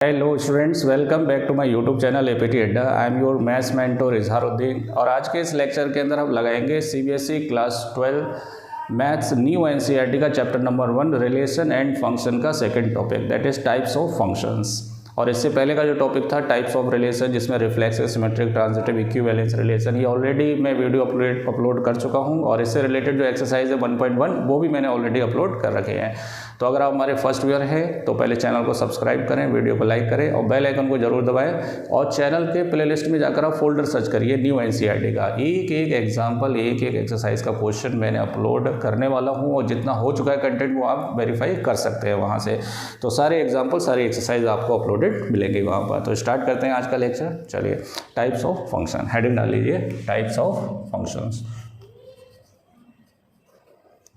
Hello students, welcome back to my YouTube channel APT Adda. I am your maths mentor Izharuddin और आज के इस lecture के अंदर हम लगाएंगे CBSE class 12 maths new NCERT का chapter number 1 relation and function का second topic, that is types of functions. और इससे पहले का जो टॉपिक था टाइप्स ऑफ रिलेशन, जिसमें reflexive, symmetric, transitive, equivalence relation, ये ऑलरेडी मैं वीडियो अपलोड कर चुका हूँ। और इससे रिलेटेड जो एक्सरसाइज है 1.1 वो भी मैंने ऑलरेडी अपलोड कर रखे हैं। तो अगर आप हमारे फर्स्ट व्यूअर हैं तो पहले चैनल को सब्सक्राइब करें, वीडियो को लाइक करें और बेल आइकन को जरूर दबाएं। और चैनल के प्लेलिस्ट में जाकर आप फोल्डर सर्च करिए न्यू एनसीईआरटी का। एक एक एग्जाम्पल, एक एक एक्सरसाइज का क्वेश्चन मैंने अपलोड करने वाला हूँ और जितना हो चुका है कंटेंट वो आप वेरीफाई कर सकते हैं वहाँ से। तो सारे एग्जाम्पल, सारी एक्सरसाइज आपको अपलोडेड मिलेंगे वहाँ पर। तो स्टार्ट करते हैं आज का लेक्चर। चलिए, टाइप्स ऑफ फंक्शन, हेडिंग डाल लीजिए टाइप्स ऑफ फंक्शंस,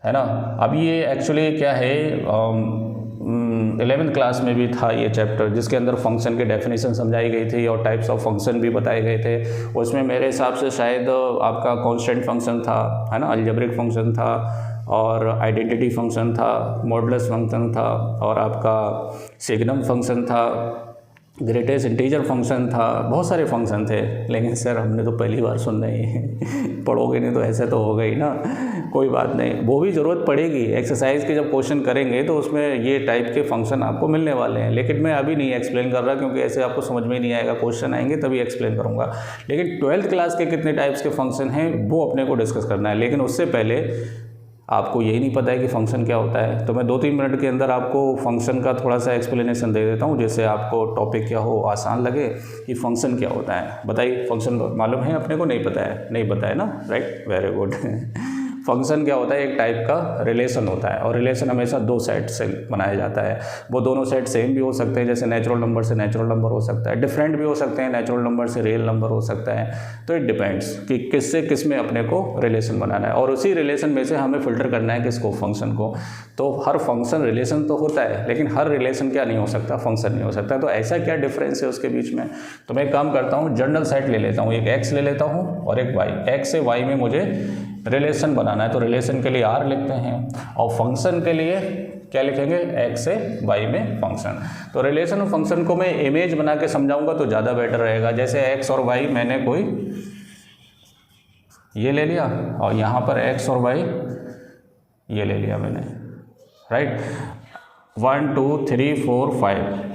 है ना। अब ये एक्चुअली क्या है, 11th क्लास में भी था ये चैप्टर, जिसके अंदर फंक्शन की डेफिनेशन समझाई गई थी और टाइप्स ऑफ फंक्शन भी बताए गए थे। उसमें मेरे हिसाब से शायद आपका कांस्टेंट फंक्शन था, है ना, अलजेब्रिक फंक्शन था और आइडेंटिटी फंक्शन था, मॉडुलस फंक्शन था और आपका सिग्नम फंक्शन था, ग्रेटेस्ट इंटीजर फंक्शन था, बहुत सारे फंक्शन थे। लेकिन सर हमने तो पहली बार सुन रहे हैं पढ़ोगे नहीं तो ऐसे तो होगा ही ना। कोई बात नहीं, वो भी ज़रूरत पड़ेगी। एक्सरसाइज के जब क्वेश्चन करेंगे तो उसमें ये टाइप के फंक्शन आपको मिलने वाले हैं। लेकिन मैं अभी नहीं एक्सप्लेन कर रहा क्योंकि ऐसे आपको समझ में नहीं आएगा। क्वेश्चन आएंगे तभी एक्सप्लेन करूँगा। लेकिन 12th क्लास के कितने टाइप्स के फंक्शन हैं वो अपने को डिस्कस करना है। लेकिन उससे पहले आपको यही नहीं पता है कि फ़ंक्शन क्या होता है, तो मैं 2-3 मिनट के अंदर आपको फंक्शन का थोड़ा सा एक्सप्लेनेशन दे देता हूँ, जिससे आपको टॉपिक क्या हो आसान लगे कि फंक्शन क्या होता है। बताइए, फंक्शन मालूम है अपने को? नहीं पता है? नहीं पता है ना, राइट, वेरी गुड। फंक्शन क्या होता है? एक टाइप का रिलेशन होता है और रिलेशन हमेशा दो सेट से बनाया जाता है। वो दोनों सेट सेम भी हो सकते हैं, जैसे नेचुरल नंबर से नेचुरल नंबर हो सकता है, डिफरेंट भी हो सकते हैं, नेचुरल नंबर से रियल नंबर हो सकता है। तो इट डिपेंड्स कि किससे किस में अपने को रिलेशन बनाना है और उसी रिलेशन में से हमें फिल्टर करना है किसको, फंक्शन को। तो हर फंक्शन रिलेशन तो होता है, लेकिन हर रिलेशन क्या नहीं हो सकता, फंक्शन नहीं हो सकता। तो ऐसा क्या डिफरेंस है उसके बीच में? तो मैं एक काम करता हूँ, जनरल सेट ले लेता हूँ, एक एक्स ले लेता हूँ और एक वाई। एक्स से वाई में मुझे रिलेशन बनाना है, तो रिलेशन के लिए आर लिखते हैं और फंक्शन के लिए क्या लिखेंगे, एक्स से वाई में फंक्शन। तो रिलेशन और फंक्शन को मैं इमेज बना के समझाऊंगा तो ज़्यादा बेटर रहेगा। जैसे एक्स और वाई मैंने कोई ये ले लिया और यहाँ पर एक्स और वाई ये ले लिया मैंने, राइट। 1 2 3 4 5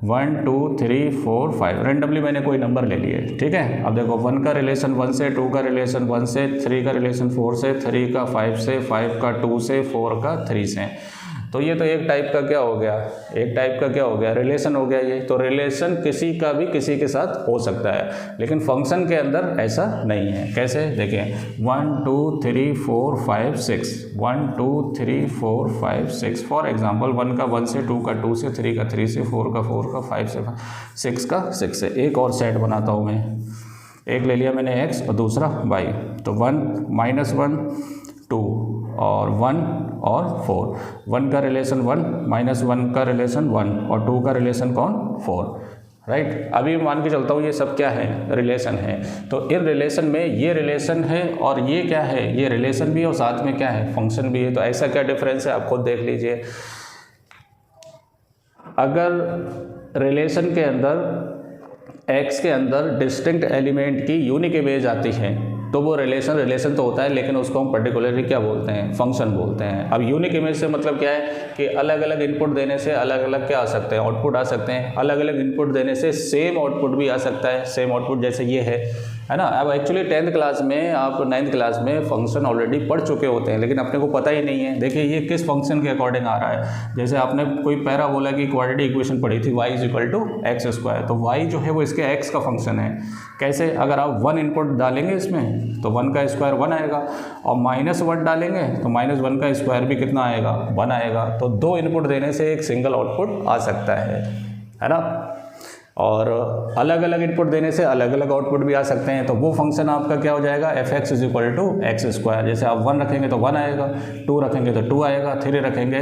1 2 3 4 5 रेंडमली मैंने कोई नंबर ले लिए, ठीक है। अब देखो 1 का रिलेशन 1 से, 2 का रिलेशन 1 से, 3 का रिलेशन 4 से, 3 का 5 से, 5 का 2 से, 4 का 3 से। तो ये तो एक टाइप का क्या हो गया, एक टाइप का क्या हो गया, रिलेशन हो गया ये। तो रिलेशन किसी का भी किसी के साथ हो सकता है, लेकिन फंक्शन के अंदर ऐसा नहीं है। कैसे? देखिए 1 2 3 4 5 6 1 2 3 4 5 6। फॉर एग्जाम्पल 1 का 1 से, 2 का 2 से, 3 का 3 से, 4 का 4 का 5 से, 6 का 6 से। एक और सेट बनाता हूँ मैं, एक ले लिया मैंने एक्स और दूसरा वाई। तो 1 -1 2 और 1 और 4। 1 का रिलेशन 1, -1 का रिलेशन 1 और 2 का रिलेशन कौन, 4, राइट। अभी मान के चलता हूँ ये सब क्या है, रिलेशन है। तो इन रिलेशन में ये रिलेशन है और ये क्या है, ये रिलेशन भी है और साथ में क्या है, फंक्शन भी है। तो ऐसा क्या डिफरेंस है आप खुद देख लीजिए। अगर रिलेशन के अंदर एक्स के अंदर डिस्टिंक्ट एलिमेंट की यूनिक इमेज आती है तो वो रिलेशन तो होता है, लेकिन उसको हम पर्टिकुलरली क्या बोलते हैं, फंक्शन बोलते हैं। अब यूनिक इमेज से मतलब क्या है कि अलग अलग इनपुट देने से अलग अलग क्या आ सकते हैं, आउटपुट आ सकते हैं। अलग अलग इनपुट देने से सेम आउटपुट भी आ सकता है, सेम आउटपुट जैसे ये है ना। अब एक्चुअली 10th क्लास में, आप 9th क्लास में फंक्शन ऑलरेडी पढ़ चुके होते हैं, लेकिन अपने को पता ही नहीं है। देखिए ये किस फंक्शन के अकॉर्डिंग आ रहा है। जैसे आपने कोई पैरा बोला कि क्वाड्रेटिक इक्वेशन पढ़ी थी, y = x², तो y जो है वो इसके x का फंक्शन है। कैसे? अगर आप 1 इनपुट डालेंगे इसमें तो 1 का स्क्वायर 1 आएगा और -1 डालेंगे तो -1 का स्क्वायर भी कितना आएगा, 1 आएगा। तो 2 इनपुट देने से एक सिंगल आउटपुट आ सकता है ना। और अलग अलग इनपुट देने से अलग अलग आउटपुट भी आ सकते हैं। तो वो फंक्शन आपका क्या हो जाएगा, fx = x²। जैसे आप 1 रखेंगे तो 1 आएगा, 2 रखेंगे तो 2 आएगा, 3 रखेंगे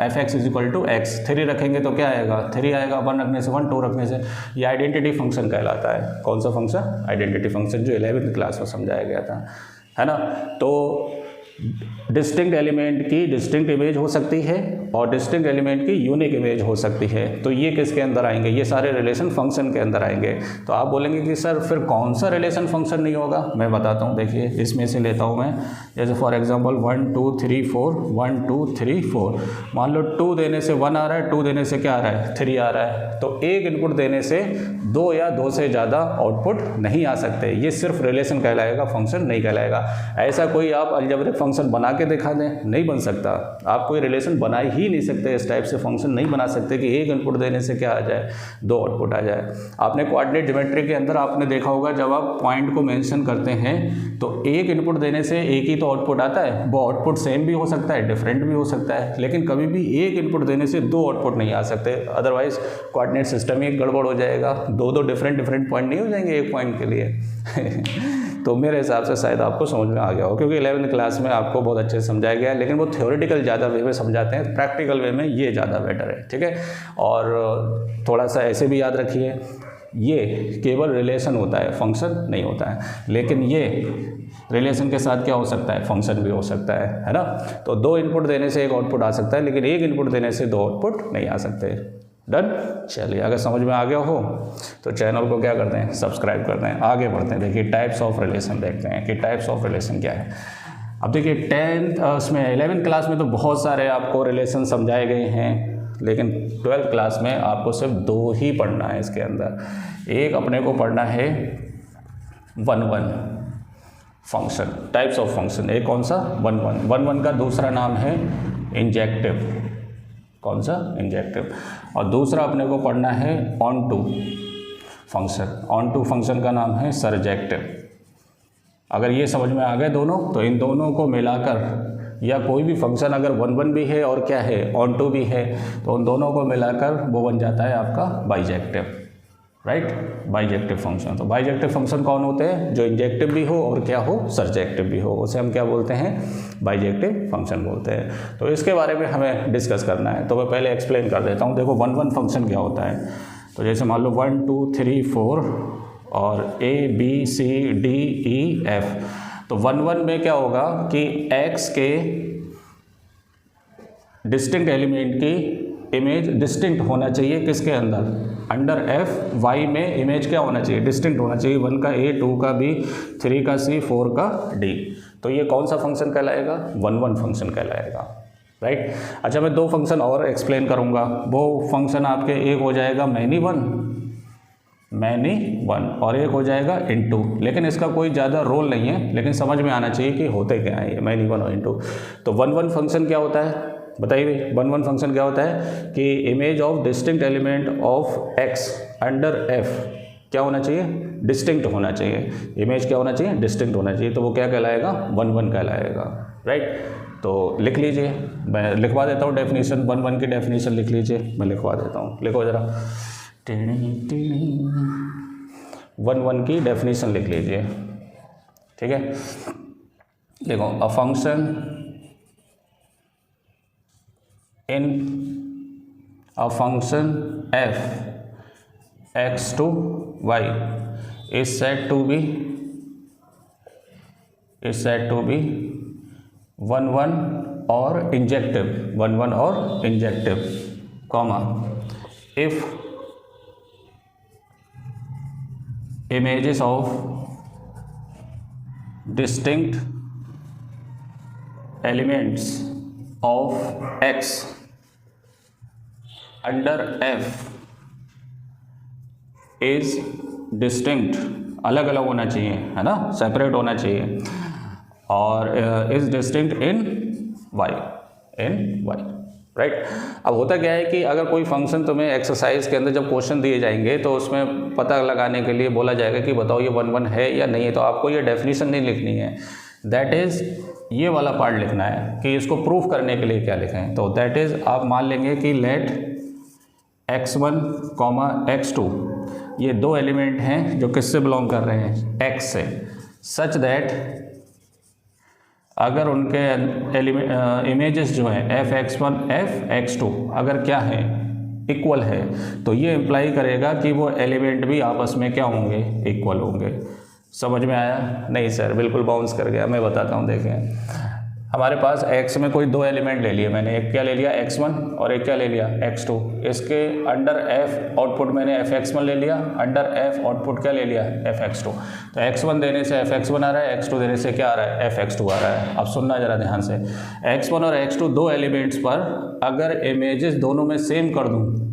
fx = x, 3 रखेंगे तो क्या आएगा, 3 आएगा, 1 रखने से 1, 2 रखने से। ये आइडेंटिटी फंक्शन कहलाता है। कौन सा फंक्शन? आइडेंटिटी फंक्शन, जो 11th क्लास में समझाया गया था, है ना। तो डिस्टिंक्ट एलिमेंट की डिस्टिंक्ट इमेज हो सकती है और डिस्टिंक्ट एलिमेंट की यूनिक इमेज हो सकती है। तो ये किसके अंदर आएंगे? ये सारे रिलेशन फंक्शन के अंदर आएंगे। तो आप बोलेंगे कि सर फिर कौन सा रिलेशन फंक्शन नहीं होगा? मैं बताता हूँ, देखिए इसमें से लेता हूँ मैं, जैसे फॉर एग्जांपल 1 2 3 4 1 2 3 4, मान लो 2 देने से 1 आ रहा है, 2 देने से क्या आ रहा है? 3 आ रहा है। तो एक इनपुट देने से 2 या 2 से ज़्यादा आउटपुट नहीं आ सकते। ये सिर्फ रिलेशन कहलाएगा, फंक्शन नहीं कहलाएगा। ऐसा कोई आप अलजेब्रिक फंक्शन बना के दिखा दें, नहीं बन सकता। आप कोई रिलेशन बना ही नहीं सकते, इस टाइप से फंक्शन नहीं बना सकते कि एक इनपुट देने से क्या आ जाए? 2 आउटपुट आ जाए। आपने कोऑर्डिनेट ज्योमेट्री के अंदर आपने देखा होगा, जब आप पॉइंट को मेंशन करते हैं तो एक इनपुट देने से एक ही तो आउटपुट आता है। वो आउटपुट सेम भी हो सकता है, डिफरेंट भी हो सकता है, लेकिन कभी भी एक इनपुट देने से 2 आउटपुट नहीं आ सकते। अदरवाइज कोऑर्डिनेट सिस्टम ही गड़बड़ हो जाएगा। 2 डिफरेंट पॉइंट नहीं हो जाएंगे एक पॉइंट के लिए। तो मेरे हिसाब से शायद आपको समझ में आ गया हो, क्योंकि 11वीं क्लास में आपको बहुत अच्छे से समझाया गया है, लेकिन वो थ्योरेटिकल ज़्यादा वे में समझाते हैं, प्रैक्टिकल वे में ये ज़्यादा बेटर है, ठीक है। और थोड़ा सा ऐसे भी याद रखिए, ये केवल रिलेशन होता है, फंक्शन नहीं होता है। लेकिन ये रिलेशन के साथ क्या हो सकता है? फंक्शन भी हो सकता है ना। तो 2 इनपुट देने से एक आउटपुट आ सकता है, लेकिन एक इनपुट देने से 2 आउटपुट नहीं आ सकते। डन। चलिए, अगर समझ में आ गया हो तो चैनल को क्या करते हैं? सब्सक्राइब करते हैं। आगे बढ़ते हैं, देखिए टाइप्स ऑफ रिलेशन देखते हैं कि टाइप्स ऑफ रिलेशन क्या है। अब देखिए 11वीं क्लास में तो बहुत सारे आपको रिलेशन समझाए गए हैं, लेकिन 12th क्लास में आपको सिर्फ 2 ही पढ़ना है इसके अंदर। एक अपने को पढ़ना है 1-1 फंक्शन, टाइप्स ऑफ फंक्शन। एक कौन सा? 1-1 का दूसरा नाम है इंजेक्टिव। कौन सा? इंजेक्टिव। और दूसरा अपने को पढ़ना है onto function. Onto function का नाम है सरजेक्टिव। अगर ये समझ में आ गए दोनों, तो इन दोनों को मिलाकर, या कोई भी फंक्शन अगर 1-1 भी है और क्या है? ऑन टू भी है, तो उन दोनों को मिलाकर वो बन जाता है आपका बाइजेक्टिव, राइट। Bijective function. तो बाइजेक्टिव फंक्शन कौन होते हैं? जो इंजेक्टिव भी हो और क्या हो? सरजेक्टिव भी हो, उसे हम क्या बोलते हैं? बाइजेक्टिव फंक्शन बोलते हैं। तो इसके बारे में हमें डिस्कस करना है, तो मैं पहले एक्सप्लेन कर देता हूँ। देखो 1-1 फंक्शन क्या होता है। तो जैसे मान लो 1 2 3 4 और A B C D E F। तो 1-1 में क्या होगा कि x के डिस्टिंक्ट एलिमेंट की इमेज डिस्टिंक्ट होना चाहिए। किसके अंदर? Under f। y में इमेज क्या होना चाहिए? डिस्टिंक्ट होना चाहिए। 1 का a, 2 का b, 3 का c, 4 का d। तो ये कौन सा फंक्शन कहलाएगा? 1-1 फंक्शन कहलाएगा, राइट। अच्छा, मैं 2 फंक्शन और एक्सप्लेन करूँगा। वो फंक्शन आपके एक हो जाएगा मैनी वन और एक हो जाएगा इनटू। लेकिन इसका कोई ज़्यादा रोल नहीं है, लेकिन समझ में आना चाहिए कि होते क्या है ये मैनी वन और इनटू। तो 1-1 फंक्शन क्या होता है? बताइए 1-1 फंक्शन क्या होता है कि image of distinct element of x under f क्या होना चाहिए? डिस्टिंक्ट होना चाहिए। इमेज क्या होना चाहिए? डिस्टिंक्ट होना चाहिए। तो वो क्या कहलाएगा? 1-1 कहलाएगा, राइट। तो लिख लीजिए, मैं लिखवा देता हूँ डेफिनेशन। 1-1 की डेफिनेशन लिख लीजिए, मैं लिखवा देता हूँ। लिखो ज़रा। 1-1 की डेफिनेशन लिख लीजिए, ठीक है। देखो, a function in a function f x to y is said to be 1-1 or injective, 1-1 or injective, comma if images of distinct elements of x under f is distinct, अलग अलग होना चाहिए, है ना, सेपरेट होना चाहिए, और is distinct in y, right. अब होता क्या है कि अगर कोई फंक्शन तुम्हें एक्सरसाइज के अंदर जब क्वेश्चन दिए जाएंगे तो उसमें पता लगाने के लिए बोला जाएगा कि बताओ ये 1-1 है या नहीं है, तो आपको ये डेफिनेशन नहीं लिखनी है, दैट इज़ ये वाला पार्ट लिखना है कि इसको प्रूफ करने के लिए क्या लिखें। तो दैट इज़ आप मान लेंगे कि लेट x1, x2 ये 2 एलिमेंट हैं जो किससे बिलोंग कर रहे हैं? x से, सच दैट अगर उनके इमेजेस जो हैं fx1, fx2 अगर क्या है? इक्वल है, तो ये इम्प्लाई करेगा कि वो एलिमेंट भी आपस में क्या होंगे? इक्वल होंगे। समझ में आया? नहीं सर, बिल्कुल बाउंस कर गया। मैं बताता हूँ, देखें हमारे पास x में कोई दो एलिमेंट ले लिए मैंने, एक क्या ले लिया x1 और एक क्या ले लिया x2। इसके अंडर f आउटपुट मैंने fx1 ले लिया, अंडर f आउटपुट क्या ले लिया fx2। तो x1 देने से fx1 आ रहा है, x2 देने से क्या आ रहा है fx2 आ रहा है। अब सुनना जरा ध्यान से, x1 और x2 दो एलिमेंट्स पर अगर इमेजेस दोनों में सेम कर दूँ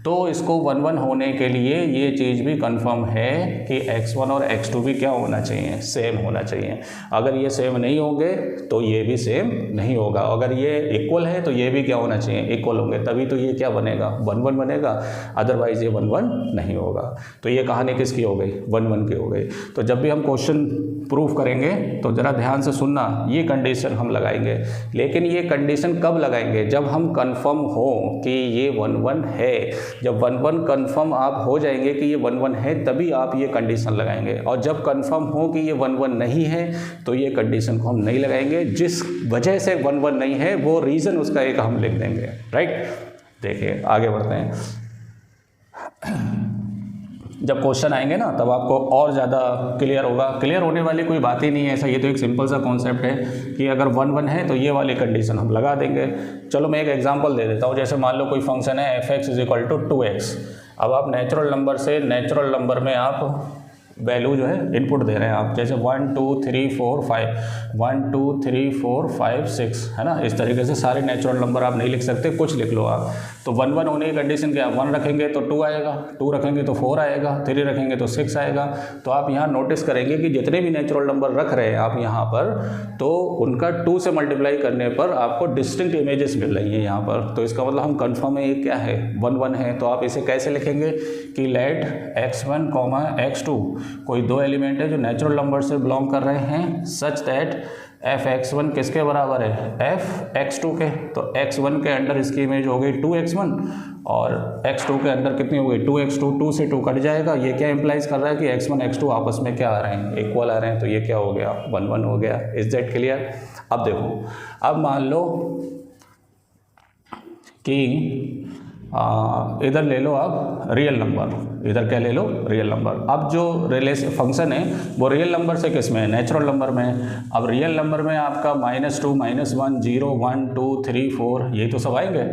तो इसको 1 1 होने के लिए ये चीज़ भी कंफर्म है कि x1 और x2 भी क्या होना चाहिए, सेम होना चाहिए। अगर ये सेम नहीं होंगे तो ये भी सेम नहीं होगा, अगर ये इक्वल है तो ये भी क्या होना चाहिए, इक्वल होंगे, तभी तो ये क्या बनेगा 1 1 बनेगा, अदरवाइज ये 1 1 नहीं होगा। तो ये कहानी किसकी हो गई, 1 1 की हो गई। तो जब भी हम क्वेश्चन प्रूफ करेंगे तो ज़रा ध्यान से सुनना, ये कंडीशन हम लगाएंगे, लेकिन ये कंडीशन कब लगाएंगे, जब हम कंफर्म हो कि ये 1 1 है। जब 1 1 कंफर्म आप हो जाएंगे कि ये 1 1 है तभी आप ये कंडीशन लगाएंगे, और जब कंफर्म हो कि ये 1 1 नहीं है तो ये कंडीशन को हम नहीं लगाएंगे। जिस वजह से 1 1 नहीं है वो रीज़न उसका एक हम लिख देंगे, राइट। देखिए आगे बढ़ते हैं। जब क्वेश्चन आएंगे ना तब आपको और ज़्यादा क्लियर होगा। क्लियर होने वाली कोई बात ही नहीं है ऐसा, ये तो एक सिंपल सा कॉन्सेप्ट है कि अगर 1 1 है तो ये वाली कंडीशन हम लगा देंगे। चलो मैं एक एग्जांपल दे देता हूँ। जैसे मान लो कोई फंक्शन है f(x) = 2x। अब आप नेचुरल नंबर से नेचुरल नंबर में आप वैल्यू जो है इनपुट दे रहे हैं आप, जैसे 1 2 3 4 5 1 2 3 4 5 6 है ना। इस तरीके से सारे नेचुरल नंबर आप नहीं लिख सकते, कुछ लिख लो आप। तो 1 1 होने की कंडीशन क्या है, 1 रखेंगे तो 2 आएगा, 2 रखेंगे तो 4 आएगा, 3 रखेंगे तो 6 आएगा। तो आप यहाँ नोटिस करेंगे कि जितने भी नेचुरल नंबर रख रहे हैं आप यहाँ पर, तो उनका 2 से मल्टीप्लाई करने पर आपको डिस्टिंक्ट इमेजेस मिल रही हैं यहाँ पर। तो इसका मतलब हम कन्फर्म है ये क्या है, 1 1 है। तो आप इसे कैसे लिखेंगे कि लेट x1, x2 कोई दो एलिमेंट है जो नेचुरल नंबर से बिलोंग कर रहे हैं, सच दैट f(x1) किसके बराबर है, f(x2) के। तो x1 के अंडर इसकी इमेज हो गई 2x1 और x2 के अंदर कितनी हो गई 2x2। 2 से 2 कट जाएगा। ये क्या इंप्लाइज कर रहा है कि x1 x2 आपस में क्या आ रहे हैं, इक्वल आ रहे हैं। तो ये क्या हो गया 1 1 हो गया। Is that clear. अब देखो, अब मान लो कि इधर ले लो आप रियल नंबर, इधर क्या ले लो रियल नंबर। अब जो रिलेशन फंक्शन है वो रियल नंबर से किस में है, नेचुरल नंबर में। अब रियल नंबर में आपका -2 -1 0 1 2 3 4 ये तो सब आएंगे,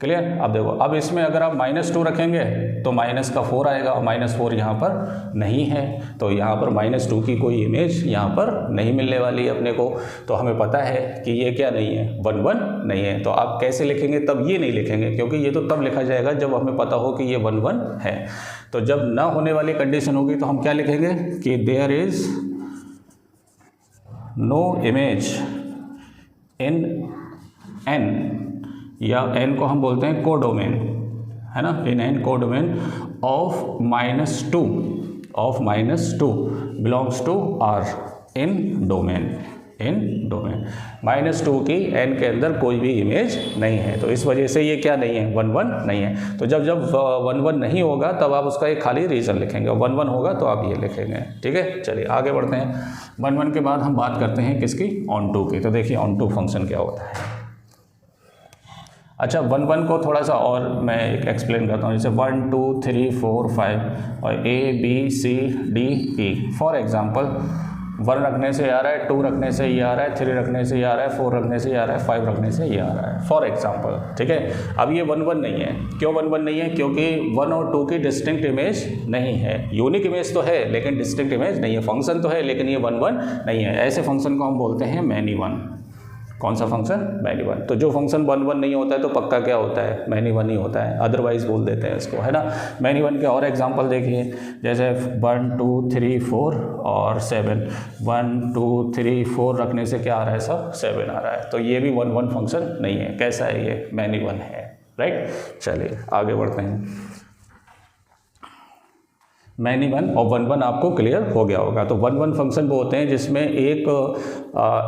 क्लियर। अब देखो, अब इसमें अगर आप -2 रखेंगे तो माइनस का 4 आएगा, और -4 यहाँ पर नहीं है, तो यहाँ पर -2 की कोई इमेज यहाँ पर नहीं मिलने वाली है अपने को। तो हमें पता है कि ये क्या नहीं है, 1 1 नहीं है। तो आप कैसे लिखेंगे, तब ये नहीं लिखेंगे, क्योंकि ये तो तब लिखा जाएगा जब हमें पता हो कि ये 1 1 है। तो जब ना होने वाली कंडीशन होगी तो हम क्या लिखेंगे कि there is no image in n, या n को हम बोलते हैं कोडोमेन, है ना, in n codomain of -2 belongs to R in domain, -2 की n के अंदर कोई भी इमेज नहीं है। तो इस वजह से ये क्या नहीं है, 1 1 नहीं है। तो जब 1 1 नहीं होगा तब आप उसका एक खाली रीज़न लिखेंगे, और 1 1 होगा तो आप ये लिखेंगे, ठीक है। चलिए आगे बढ़ते हैं। 1 1 के बाद हम बात करते हैं किसकी, ऑन टू की। तो देखिए ऑन टू फंक्शन क्या होता है। अच्छा, 1 1 को थोड़ा सा और मैं एक एक्सप्लेन करता हूँ। जैसे 1 2 3 4 5 और A B C D E। For example 1 रखने से ये आ रहा है, 2 रखने से ये आ रहा है, 3 रखने से ये आ रहा है, 4 रखने से ये आ रहा है, 5 रखने से ये आ रहा है, फॉर एग्जांपल, ठीक है। अब ये 1 1 नहीं है। क्यों 1 1 नहीं है, क्योंकि 1 और 2 की डिस्टिंक्ट इमेज नहीं है। यूनिक इमेज तो है लेकिन डिस्टिंक्ट इमेज नहीं है। फंक्शन तो है लेकिन ये 1 1 नहीं है। ऐसे फंक्शन को हम बोलते हैं मैनी वन। कौन सा फंक्शन, मैनी वन। तो जो फंक्शन 1 1 नहीं होता है तो पक्का क्या होता है, मैनी वन ही होता है, अदरवाइज बोल देते हैं इसको, है ना। मैनी वन के और एग्जांपल देखिए, जैसे 1 2 3 4 और 7। 1 2 3 4 रखने से क्या आ रहा है, सब 7 आ रहा है। तो ये भी 1 1 फंक्शन नहीं है। कैसा है ये, मैनी वन है, राइट। चलिए आगे बढ़ते हैं। मैनी वन और 1 1 आपको क्लियर हो गया होगा। तो 1 1 फंक्शन वो होते हैं जिसमें एक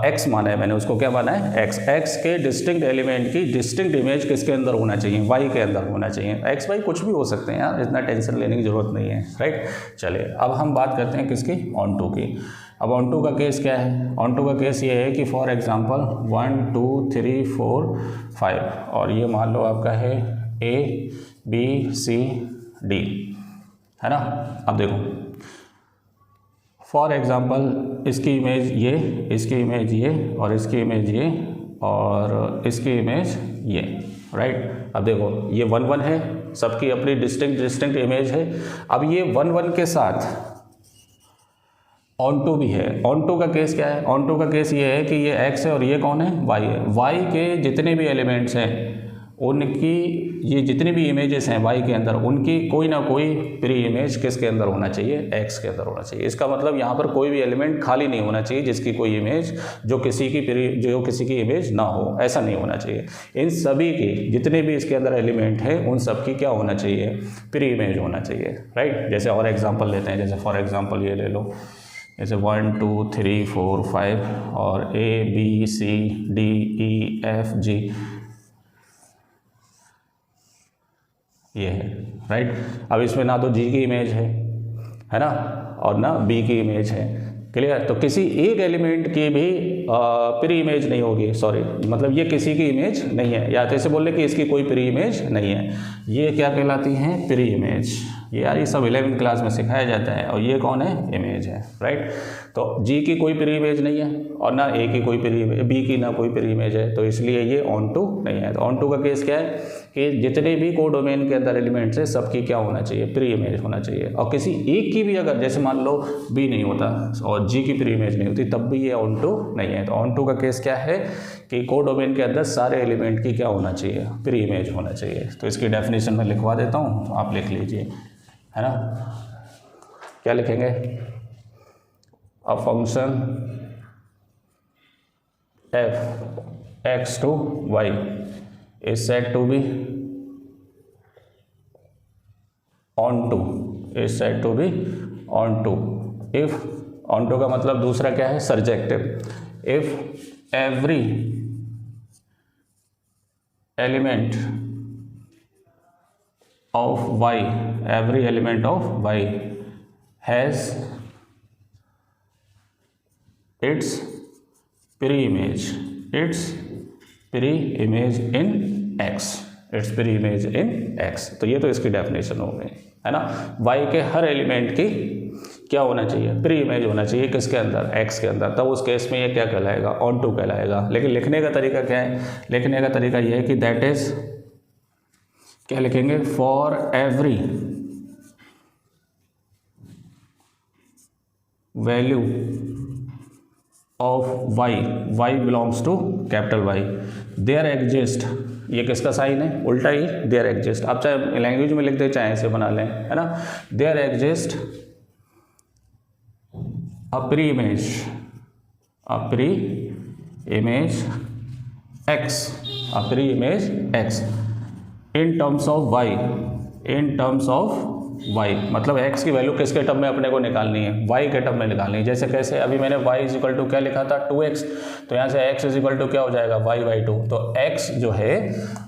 x माना है मैंने, उसको क्या माना है, x के डिस्टिंक्ट एलिमेंट की डिस्टिंक्ट इमेज किसके अंदर होना चाहिए, y के अंदर होना चाहिए। x y कुछ भी हो सकते हैं यार, इतना टेंशन लेने की ज़रूरत नहीं है, राइट। चलिए अब हम बात करते हैं किसकी, ऑन टू की। अब ऑन टू का केस क्या है, ऑन टू का केस ये है कि फॉर एग्जांपल 1 2 3 4 5 और ये मान लो आपका है A B C D, है ना। अब देखो फॉर एग्जांपल इसकी इमेज ये, इसकी इमेज ये और इसकी इमेज ये और इसकी इमेज ये, राइट। अब देखो ये 1 1 है, सबकी अपनी डिस्टिंक्ट इमेज है। अब ये 1 1 के साथ ऑन टू भी है। ऑन टू का केस क्या है? ऑन टू का केस ये है कि ये x है और ये कौन है? y है। y के जितने भी एलिमेंट्स हैं उनकी, ये जितनी भी इमेजेस हैं y के अंदर, उनकी कोई ना कोई प्री इमेज किसके अंदर होना चाहिए? x के अंदर होना चाहिए। इसका मतलब यहाँ पर कोई भी एलिमेंट खाली नहीं होना चाहिए जिसकी कोई इमेज, जो किसी की इमेज ना हो, ऐसा नहीं होना चाहिए। इन सभी की जितने भी इसके अंदर एलिमेंट हैं उन सब की क्या होना चाहिए? प्री इमेज होना चाहिए, राइट। जैसे और एग्जाम्पल लेते हैं, जैसे फॉर एग्जाम्पल ये ले लो, जैसे 1 2 3 4 5 और A B C D E F G ये है, राइट। अब इसमें ना तो G की इमेज है ना, और ना B की इमेज है, क्लियर। तो किसी एक एलिमेंट की भी प्री इमेज नहीं होगी, सॉरी मतलब ये किसी की इमेज नहीं है, या तो ऐसे बोल ले कि इसकी कोई प्री इमेज नहीं है। ये क्या कहलाती हैं? Pre image. ये यार ये सब 11वीं क्लास में सिखाया जाता है। और ये कौन है? इमेज है, राइट। तो G की कोई प्री इमेज नहीं है और ना A की कोई प्री इमेज, B की ना कोई प्री इमेज है, तो इसलिए ये ऑन टू नहीं है। तो ऑन टू का केस क्या है कि जितने भी कोडोमेन के अंदर एलिमेंट्स है सबकी क्या होना चाहिए? प्री इमेज होना चाहिए। और किसी एक की भी अगर, जैसे मान लो B नहीं होता और G की प्री इमेज नहीं होती, तब भी ये ऑन टू नहीं है। तो ऑन टू का केस क्या है कि कोडोमेन के अंदर सारे एलिमेंट की क्या होना चाहिए? प्री इमेज होना चाहिए। तो इसकी डेफिनेशन मैं लिखवा देता हूँ, तो आप लिख लीजिए, है ना। क्या लिखेंगे? A function f x to y is said to be onto, is said to be onto if, onto का मतलब दूसरा क्या है? Surjective. if every element of y, every element of y has its pre-image, its pre-image in x, its pre-image in x। तो ये तो इसकी definition हो गई, है ना। y के हर एलिमेंट की क्या होना चाहिए? प्री इमेज होना चाहिए, किसके अंदर? x के अंदर। तब उस केस में ये क्या कहलाएगा? ऑन टू कहलाएगा। लेकिन लिखने का तरीका क्या है? लिखने का तरीका ये है कि दैट इज, क्या लिखेंगे? For every value of y, y belongs to capital Y, there exist, ये किसका साइन है? उल्टा ही, देयर एग्जिस्ट। आप चाहे लैंग्वेज में लिख दे चाहे ऐसे बना लें, है ना। There exist a pre image, a pre image x, a pre image x in terms of y, in terms of y, मतलब x की वैल्यू किसके टर्म में अपने को निकालनी है? y के टर्म में निकालनी है। जैसे कैसे? अभी मैंने y इज इक्वल टू क्या लिखा था? 2x, तो यहाँ से x इज इक्वल टू क्या हो जाएगा? y/2। तो x जो है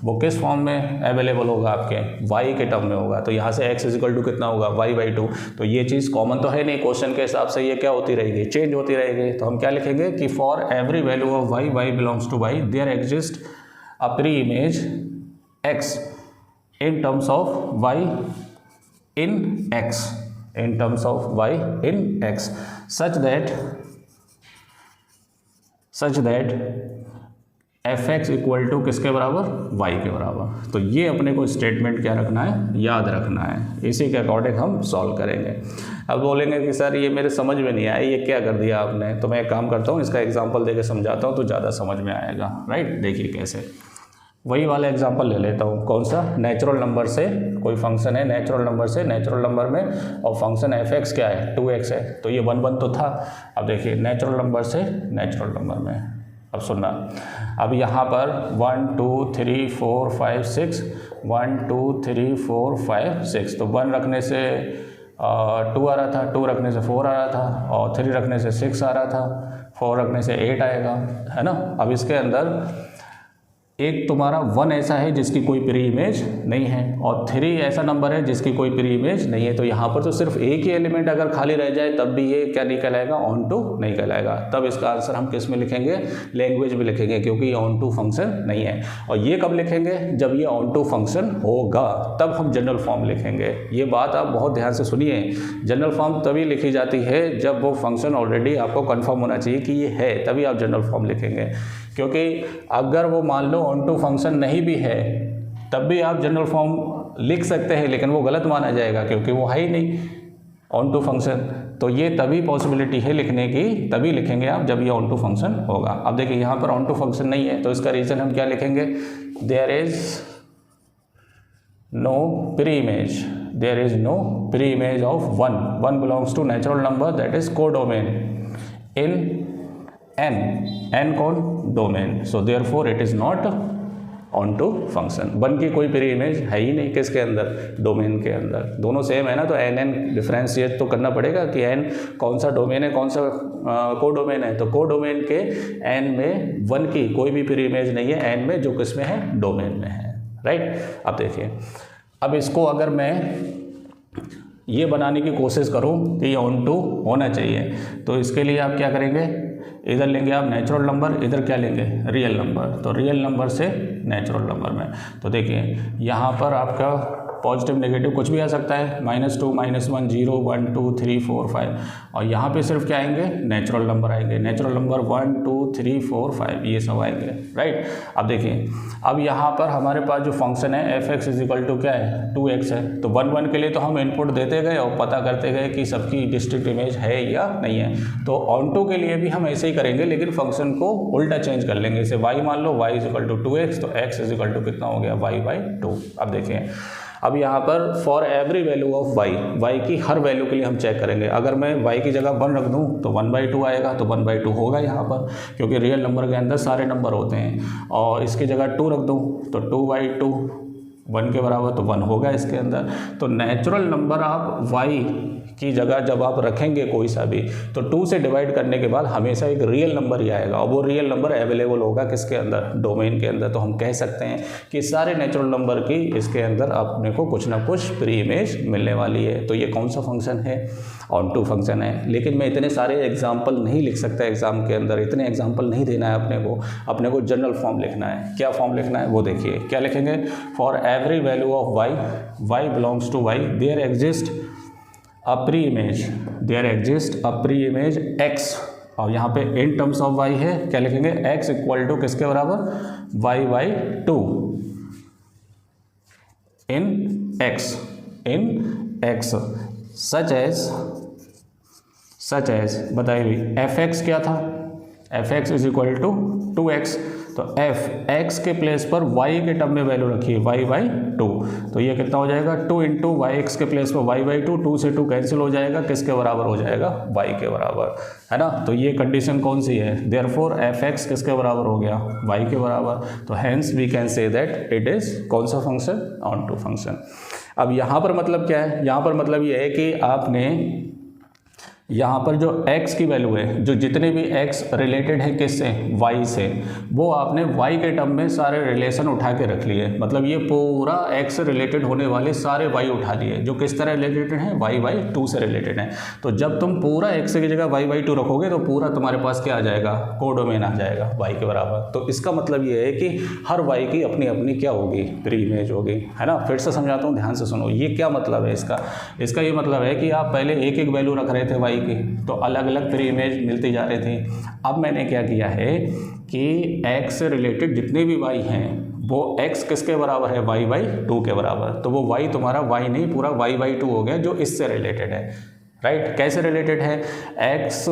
वो किस फॉर्म में अवेलेबल होगा आपके? y के टर्म में होगा। तो यहाँ से x इज इक्वल टू कितना होगा? y/2। तो ये चीज़ कॉमन तो है नहीं, क्वेश्चन के हिसाब से ये क्या होती रहेगी? चेंज होती रहेगी। तो हम क्या लिखेंगे कि for every value of y, y belongs to y, there exist a pre image x in terms of y in x, in terms of y in x, such that fx equal to किसके बराबर? y के बराबर। तो ये अपने को statement क्या रखना है? याद रखना है। इसी के अकॉर्डिंग हम सॉल्व करेंगे। अब बोलेंगे कि सर ये मेरे समझ में नहीं आया, ये क्या कर दिया आपने? तो मैं एक काम करता हूँ, इसका एग्जाम्पल देके समझाता हूँ तो ज़्यादा समझ में आएगा, राइट। देखिए कैसे, वही वाला एग्जांपल ले लेता हूँ। कौन सा? नेचुरल नंबर से कोई फंक्शन है, नेचुरल नंबर से, नेचुरल नंबर में, और फंक्शन f(x) क्या है? 2x है। तो ये 1 1 तो था। अब देखिए नेचुरल नंबर से नेचुरल नंबर में, अब सुनना, अब यहाँ पर 1 2 3 4 5 6, 1 2 3 4 5 6, तो 1 रखने से 2 आ रहा था, 2 रखने से 4 आ रहा था, और 3 रखने से 6 आ रहा था, 4 रखने से 8 आएगा, है ना। अब इसके अंदर एक तुम्हारा 1 ऐसा है जिसकी कोई प्री इमेज नहीं है, और 3 ऐसा नंबर है जिसकी कोई प्री इमेज नहीं है। तो यहाँ पर तो सिर्फ एक ही एलिमेंट अगर खाली रह जाए तब भी ये क्या नहीं कहलाएगा? ऑन टू नहीं कहलाएगा। तब इसका आंसर हम किस में लिखेंगे? लैंग्वेज में लिखेंगे, क्योंकि ये ऑन टू फंक्शन नहीं है। और ये कब लिखेंगे? जब ये ऑन टू फंक्शन होगा, तब हम जनरल फॉर्म लिखेंगे। ये बात आप बहुत ध्यान से सुनिए। जनरल फॉर्म तभी लिखी जाती है जब वो फंक्शन ऑलरेडी आपको कन्फर्म होना चाहिए कि ये है, तभी आप जनरल फॉर्म लिखेंगे। क्योंकि अगर वो मान लो ऑन टू फंक्शन नहीं भी है तब भी आप जनरल फॉर्म लिख सकते हैं, लेकिन वो गलत माना जाएगा क्योंकि वो है ही नहीं ऑन टू फंक्शन। तो ये तभी पॉसिबिलिटी है लिखने की, तभी लिखेंगे आप जब ये ऑन टू फंक्शन होगा। अब देखिए यहाँ पर ऑन टू फंक्शन नहीं है तो इसका रीज़न हम क्या लिखेंगे, there is no pre image, there is no pre image of 1, 1 belongs to natural number that is codomain in n कौन domain, so therefore it is not onto function. 1 की कोई प्री इमेज है ही नहीं किसके अंदर, domain के अंदर। दोनों सेम है ना, तो n डिफरेंशिएट तो करना पड़ेगा कि n कौन सा डोमेन है कौन सा कोडोमेन है। तो कोडोमेन के n में 1 की कोई भी प्री इमेज नहीं है n में, जो किस में है, डोमेन में है, राइट। अब देखिए, अब इसको अगर मैं ये बनाने की कोशिश करूँ कि ये ऑन टू होना चाहिए, तो इसके लिए आप क्या करेंगे, इधर लेंगे आप नेचुरल नंबर, इधर क्या लेंगे, रियल नंबर। तो रियल नंबर से नेचुरल नंबर में, तो देखिए यहाँ पर आपका पॉजिटिव नेगेटिव कुछ भी आ सकता है, -2 -1 0 1 2 3 4 5, और यहाँ पे सिर्फ क्या आएंगे, नेचुरल नंबर आएंगे। नेचुरल नंबर 1 2 3 4 5 ये सब आएंगे, राइट। अब देखिए, अब यहाँ पर हमारे पास जो फंक्शन है f(x) = क्या है, 2x है। तो 1 1 के लिए तो हम इनपुट देते गए और पता करते गए कि सबकी डिस्ट्रिक्ट इमेज है या नहीं है। तो ऑन टू के लिए भी हम ऐसे ही करेंगे, लेकिन फंक्शन को उल्टा चेंज कर लेंगे। जैसे y मान लो, y = 2x, तो x = कितना हो गया, y/2। अब देखिए, अब यहाँ पर for every value of y की हर वैल्यू के लिए हम चेक करेंगे। अगर मैं y की जगह 1 रख दूँ तो 1/2 आएगा, तो 1/2 होगा यहाँ पर, क्योंकि रियल नंबर के अंदर सारे नंबर होते हैं। और इसकी जगह 2 रख दूँ तो 2/2 1 के बराबर, तो 1 होगा इसके अंदर। तो नेचुरल नंबर आप y की जगह जब आप रखेंगे कोई सा भी, तो 2 से डिवाइड करने के बाद हमेशा एक रियल नंबर ही आएगा, और वो रियल नंबर अवेलेबल होगा किसके अंदर, डोमेन के अंदर। तो हम कह सकते हैं कि सारे नेचुरल नंबर की इसके अंदर अपने को कुछ ना कुछ प्री इमेज मिलने वाली है। तो ये कौन सा फंक्शन है, ऑन टू फंक्शन है। लेकिन मैं इतने सारे एग्जाम्पल नहीं लिख सकता एग्जाम के अंदर, इतने एग्जाम्पल नहीं देना है अपने को जनरल फॉर्म लिखना है। क्या फॉर्म लिखना है वो देखिए, क्या लिखेंगे, for every value of y belongs to y, there exist a pre image, there exist a pre image x, और यहाँ पे इन टर्म्स ऑफ y है, क्या लिखेंगे, x = किसके बराबर, y/2 इन x सच एज बताइए भी f(x) क्या था, f(x) = 2x। तो f(x) के प्लेस पर y के टर्म में वैल्यू रखिए, y/2। तो ये कितना हो जाएगा, 2 × y(x) के प्लेस पर y/2, 2 से 2 कैंसिल हो जाएगा, किसके बराबर हो जाएगा, y के बराबर, है ना। तो ये कंडीशन कौन सी है, देयरफॉर f(x) किसके बराबर हो गया, y के बराबर। तो hence we can say that it is कौन सा फंक्शन, ऑन टू फंक्शन। अब यहाँ पर मतलब क्या है, यहाँ पर मतलब ये है कि आपने यहाँ पर जो x की वैल्यू है, जो जितने भी x रिलेटेड है किससे, y से, वो आपने y के टर्म में सारे रिलेशन उठा के रख लिए। मतलब ये पूरा x रिलेटेड होने वाले सारे y उठा लिए, जो किस तरह रिलेटेड हैं, y/2 से रिलेटेड हैं। तो जब तुम पूरा x की जगह y/2 रखोगे तो पूरा तुम्हारे पास क्या आ जाएगा, कोडोमेन आ जाएगा y के बराबर। तो इसका मतलब ये है कि हर y की अपनी अपनी क्या होगी, प्री इमेज होगी, है ना। फिर से समझाता हूँ, ध्यान से सुनो। ये क्या मतलब है इसका ये मतलब है कि आप पहले एक एक वैल्यू रख रहे थे y की, तो अलग अलग प्री इमेज मिलती जा रही थी। अब मैंने क्या किया है कि x से रिलेटेड जितने भी y हैं वो x किसके बराबर है, y/2 के बराबर। तो वो y तुम्हारा y नहीं, पूरा y/2 हो गया, जो इससे रिलेटेड है, राइट। कैसे रिलेटेड है, x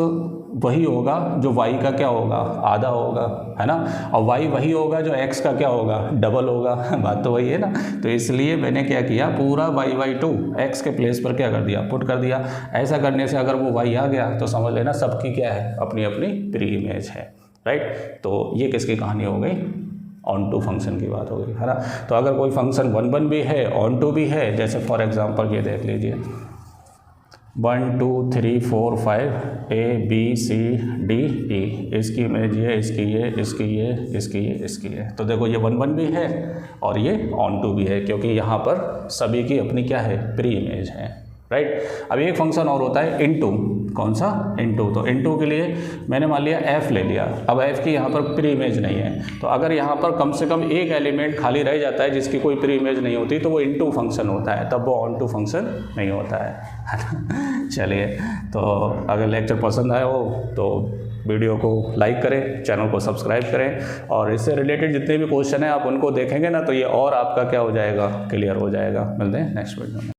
वही होगा जो y का क्या होगा, आधा होगा, है ना, और y वही होगा जो x का क्या होगा, डबल होगा। बात तो वही है ना। तो इसलिए मैंने क्या किया, पूरा y/2 x के प्लेस पर क्या कर दिया, पुट कर दिया। ऐसा करने से अगर वो y आ गया तो समझ लेना सबकी क्या है, अपनी अपनी प्री इमेज है, राइट। तो ये किसकी कहानी हो गई, ऑन टू फंक्शन की बात हो गई, है ना। तो अगर कोई फंक्शन 1 1 भी है, ऑन टू भी है, जैसे फॉर एग्जांपल ये देख लीजिए 1 2 3 4 5 A B C D E, इसकी इमेज ये, इसकी ये, इसकी ये, इसकी ये, इसकी ये। तो देखो ये 1 1 भी है और ये ऑन टू भी है, क्योंकि यहाँ पर सभी की अपनी क्या है, प्री इमेज है, राइट। अब एक फंक्शन और होता है इनटू, कौन सा, इनटू। तो इनटू के लिए मैंने मान लिया f ले लिया। अब f की यहाँ पर प्री इमेज नहीं है, तो अगर यहाँ पर कम से कम एक एलिमेंट खाली रह जाता है जिसकी कोई प्री इमेज नहीं होती, तो वो इनटू फंक्शन होता है, तब वो ऑन टू फंक्शन नहीं होता है। चलिए, तो अगर लेक्चर पसंद आया हो तो वीडियो को लाइक करें, चैनल को सब्सक्राइब करें और इससे रिलेटेड जितने भी क्वेश्चन हैं आप उनको देखेंगे ना तो ये और आपका क्या हो जाएगा, क्लियर हो जाएगा। मिलते हैं नेक्स्ट वीडियो में।